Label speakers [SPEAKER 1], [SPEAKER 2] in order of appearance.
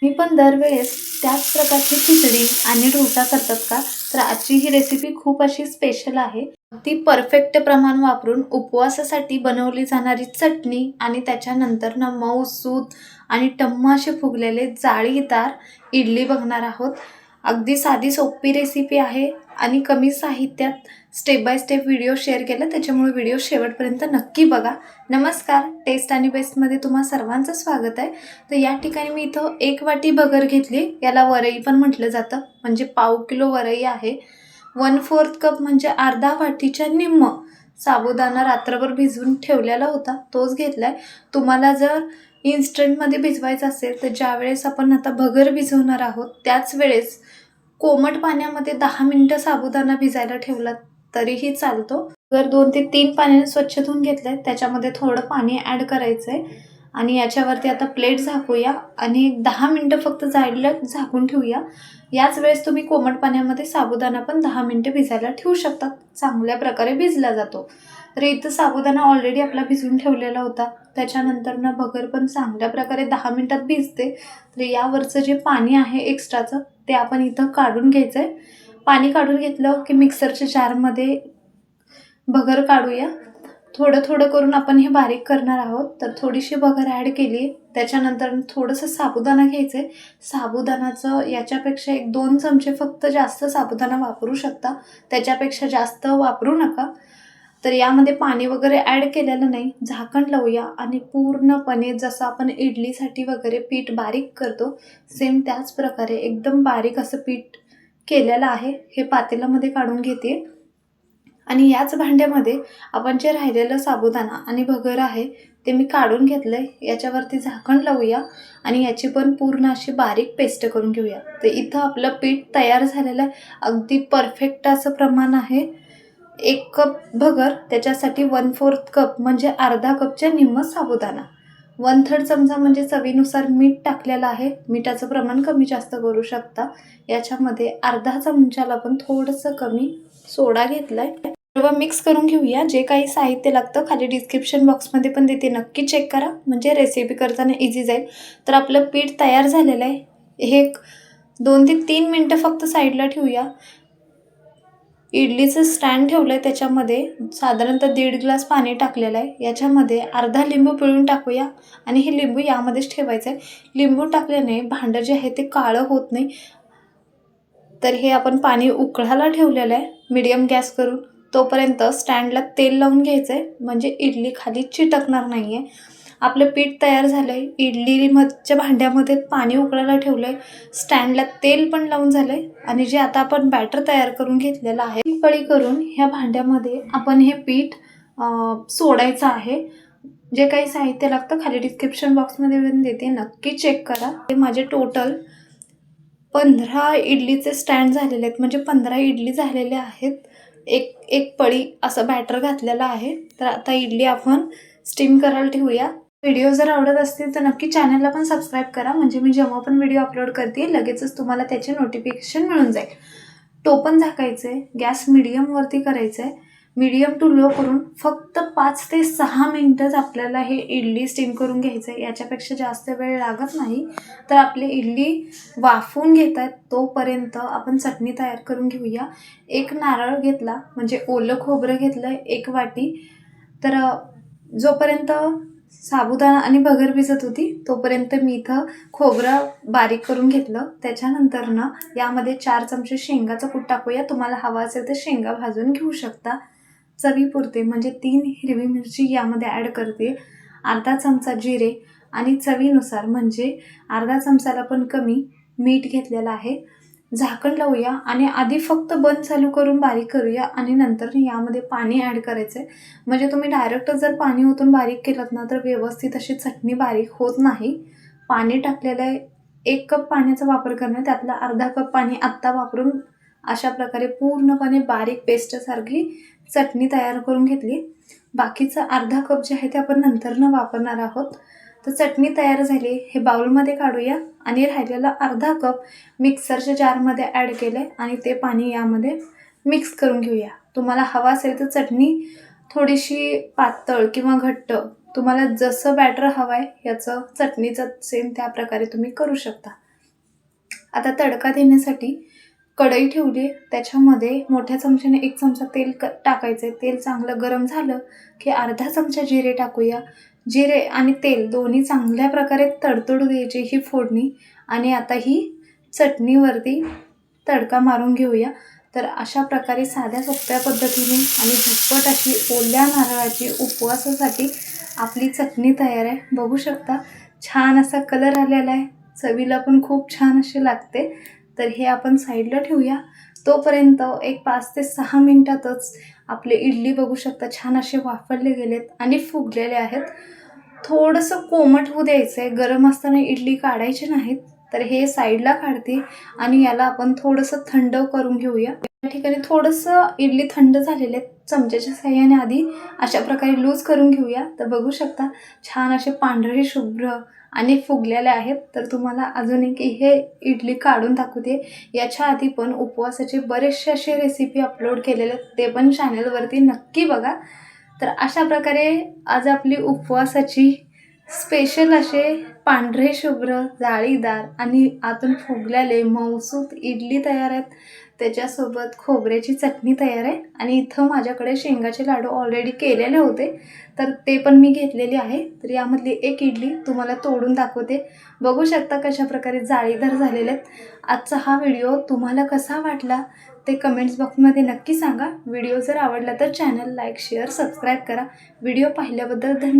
[SPEAKER 1] मी पण दरवेळेस त्याच प्रकारची खिचडी आणि डोसा करतात का? तर आजची ही रेसिपी खूप अशी स्पेशल आहे. ती परफेक्ट प्रमाण वापरून उपवासासाठी बनवली जाणारी चटणी आणि त्याच्यानंतर ना मऊसूत आणि टम्म असे फुगलेले जाळीदार इडली बघणार आहोत. अगदी साधी सोपी रेसिपी आहे आणि कमी साहित्यात step by step video share केला, त्याच्यामुळे व्हिडिओ शेवटपर्यंत नक्की बघा. नमस्कार, टेस्ट आणि बेस्टमध्ये तुम्हा सर्वांचं स्वागत आहे. तर या ठिकाणी मी इथं 1 वाटी भगर घेतली. याला वरई पण म्हटलं जातं, म्हणजे पाव किलो वरई आहे. 1/4 कप म्हणजे अर्धा वाटीच्या निम्म साबुदाणा रात्रभर भिजवून ठेवलेला होता, तोच घेतलाय. तुम्हाला जर इन्स्टंटमध्ये भिजवायचं असेल तर ज्यावेळेस आपण आता भगर भिजवणार आहोत त्याच वेळेस कोमट पाण्यामध्ये 10 मिनिटं साबुदाणा भिजायला ठेवला तरीही चालतो. भगर 2 ते 3 पाण्याने स्वच्छ धुवून घेतलंय, त्याच्यामध्ये थोडं पाणी ॲड करायचंय आणि याच्यावरती आता प्लेट झाकूया आणि 10 मिनिटं फक्त जायला झाकून ठेवूया. याच वेळेस तुम्ही कोमट पाण्यामध्ये साबुदाणा पण 10 मिनिटं भिजायला ठेवू शकता. चांगल्या प्रकारे भिजला जातो. तर इथं साबुदाणा ऑलरेडी आपला भिजवून ठेवलेला होता. त्याच्यानंतर ना भगर पण चांगल्या प्रकारे 10 मिनिटात भिजते. तर यावरचं जे पाणी आहे एक्स्ट्राचं ते आपण इथं काढून घ्यायचं आहे. पाणी काढून घेतलं की मिक्सरच्या जारमध्ये भगर काढूया. थोडं थोडं करून आपण हे बारीक करणार आहोत. तर थोडीशी भगर ॲड केली, त्याच्यानंतर थोडंसं साबुदाणा घ्यायचं आहे. साबुदाणाचं याच्यापेक्षा 1-2 चमचे फक्त जास्त साबुदाणा वापरू शकता, त्याच्यापेक्षा जास्त वापरू नका. तर यामध्ये पाणी वगैरे ॲड केलेलं नाही. झाकण लावूया आणि पूर्णपणे जसं आपण इडलीसाठी वगैरे पीठ बारीक करतो, सेम त्याच प्रकारे एकदम बारीक असं पीठ केलेलं आहे. हे पातेल्यामध्ये काढून घेते आणि याच भांड्यामध्ये आपण जे राहिलेलं साबुदाणा आणि भगर आहे ते मी काढून घेतलंय. याच्यावरती झाकण लावूया आणि याची पण पूर्ण अशी बारीक पेस्ट करून घेऊया. तर इथं आपलं पीठ तयार झालेलं आहे. अगदी परफेक्ट असं प्रमाण आहे. 1 कप भगर, त्याच्यासाठी 1/4 कप म्हणजे अर्धा कपच्या निम्म साबुदाणा, 1/3 चमचा म्हणजे चवीनुसार मीठ टाकलेलं आहे. मिठाचं प्रमाण कमी जास्त करू शकता. याच्यामध्ये अर्धा चमचाला पण थोडंसं कमी सोडा घेतलाय. सर्व मिक्स करून घेऊया. जे काही साहित्य लागतं खाली डिस्क्रिप्शन बॉक्समध्ये पण देते, नक्की चेक करा, म्हणजे रेसिपी करताना इझी जाईल. तर आपलं पीठ तयार झालेलं आहे. हे 2 ते 3 मिनटं फक्त साईडला ठेवूया. इडलीचं स्टँड ठेवलं आहे, त्याच्यामध्ये साधारणतः 1.5 ग्लास पाणी टाकलेलं आहे. याच्यामध्ये अर्धा लिंबू पिळून टाकूया आणि हे लिंबू यामध्येच ठेवायचं आहे. लिंबू टाकल्याने भांडं जे आहे ते काळं होत नाही. तर हे आपण पाणी उकळायला ठेवलेलं आहे मीडियम गॅस करून. तोपर्यंत स्टँडला तेल लावून घ्यायचं आहे, म्हणजे इडली खाली चिटकणार नाही आहे. आपलं पीठ तयार झालं आहे. इडलीच्या भांड्यामध्ये पाणी उकळायला ठेवलं आहे. स्टँडला तेल पण लावून झालं आहे आणि जे आता आपण बॅटर तयार करून घेतलेलं आहे, एक पळी करून ह्या भांड्यामध्ये आपण हे पीठ सोडायचं आहे. जे काही साहित्य लागतं खाली डिस्क्रिप्शन बॉक्समध्ये देते, नक्की चेक करा. हे माझे टोटल 15 इडलीचे स्टँड झालेले आहेत, म्हणजे 15 इडली झालेल्या आहेत. एक पळी असं बॅटर घातलेलं आहे. तर आता इडली आपण स्टीम करायला ठेवूया. व्हिडिओ जर आवडत असतील तर नक्की चॅनलला पण सबस्क्राईब करा, म्हणजे मी जेव्हा पण व्हिडिओ अपलोड करते लगेचच तुम्हाला त्याचे नोटिफिकेशन मिळून जाईल. टोपण झाकायचं आहे. गॅस मीडियमवरती करायचं आहे. मीडियम टू लो करून फक्त 5 ते 6 मिनिटंच आपल्याला हे इडली स्टीम करून घ्यायचं आहे. याच्यापेक्षा जास्त वेळ लागत नाही. तर आपली इडली वाफवून घेत आहेत तोपर्यंत आपण चटणी तयार करून घेऊया. 1 नारळ घेतला, म्हणजे ओलं खोबरं घेतलं 1 वाटी. तर जोपर्यंत साबुदाणा आणि भगर भिजत होती तोपर्यंत मी इथं खोबरं बारीक करून घेतलं. त्याच्यानंतर ना यामध्ये 4 चमचे शेंगाचं कूट टाकूया. तुम्हाला हवा असेल तर शेंगा भाजून घेऊ शकता. चवीपुरते म्हणजे 3 हिरवी मिरची यामध्ये ॲड करते. अर्धा चमचा जिरे आणि चवीनुसार म्हणजे अर्धा चमचाला पण कमी मीठ घेतलेलं आहे. झाकण लावूया आणि आधी फक्त बंद चालू करून बारीक करूया आणि नंतर यामध्ये पाणी ॲड करायचं आहे. म्हणजे तुम्ही डायरेक्ट जर पाणी ओतून बारीक केलं ना तर व्यवस्थित अशी चटणी बारीक होत नाही. पाणी टाकलेलं आहे. 1 कप पाण्याचा वापर करणार, त्यातला अर्धा कप पाणी आत्ता वापरून अशा प्रकारे पूर्णपणे बारीक पेस्टसारखी चटणी तयार करून घेतली. बाकीचं अर्धा कप जे आहे ते आपण नंतरनं वापरणार आहोत. तर चटणी तयार झाली. हे बाउलमध्ये काढूया आणि राहिलेला अर्धा कप मिक्सरच्या जारमध्ये ॲड केलं आहे आणि ते पाणी यामध्ये मिक्स करून घेऊया. तुम्हाला हवा असेल तर चटणी थोडीशी पातळ किंवा घट्ट, तुम्हाला जसं बॅटर हवं आहे याचं चटणीचं सेम त्या प्रकारे तुम्ही करू शकता. आता तडका देण्यासाठी कढई ठेवली, त्याच्यामध्ये मोठ्या चमच्याने 1 चमचा तेल टाकायचं आहे. तेल चांगलं गरम झालं की अर्धा चमचा जिरे टाकूया. जिरे आणि तेल दोन्ही चांगल्या प्रकारे तडतडू द्यायची ही फोडणी आणि आता ही चटणीवरती तडका मारून घेऊया. तर अशा प्रकारे साध्या सोप्या पद्धतीने आणि झटपट अशी ओल्या नारळाची उपवासासाठी आपली चटणी तयार आहे. बघू शकता छान असा कलर आलेला आहे, चवीला पण खूप छान अशी लागते. तर हे आपण साईडला ठेवूया. तोपर्यंत एक 5 ते 6 मिनिटातच आपले इडली बघू शकता छान असे वाफरले गेलेत आणि फुगलेले आहेत. थोडंसं कोमट होऊ द्यायचं आहे, गरम असताना इडली काढायची नाहीत. तर हे साईडला काढते आणि याला आपण थोडंसं थंड करून घेऊया. या ठिकाणी थोडंसं इडली थंड झालेले आहेत, चमच्याच्या साहाय्याने आधी अशा प्रकारे लूज करून घेऊया. तर बघू शकता छान असे पांढरे शुभ्र आणि फुगलेले आहेत. तर तुम्हाला अजून एक हे इडली काढून दाखवते. याच्या आधी पण उपवासाचे बरेचसे असे रेसिपी अपलोड केलेले आहेत, ते पण चॅनलवरती नक्की बघा. तर अशा प्रकारे आज आपली उपवासाची स्पेशल असे पांढरे शुभ्र जाळीदार आणि आतून फुगलेले मऊसूत इडली तयार आहेत. त्याच्यासोबत खोबऱ्याची चटणी तयार आहे आणि इथं माझ्याकडे शेंगाचे लाडू ऑलरेडी केलेले होते, तर ते पण मी घेतलेले आहे. तर यामधली एक इडली तुम्हाला तोडून दाखवते. बघू शकता कशा प्रकारे जाळीदार झालेले आहेत. आजचा हा व्हिडिओ तुम्हाला कसा वाटला ते कमेंट्स बॉक्समध्ये नक्की सांगा. व्हिडिओ जर आवडला तर चॅनल लाईक शेअर सबस्क्राईब करा. व्हिडिओ पाहिल्याबद्दल धन्यवाद.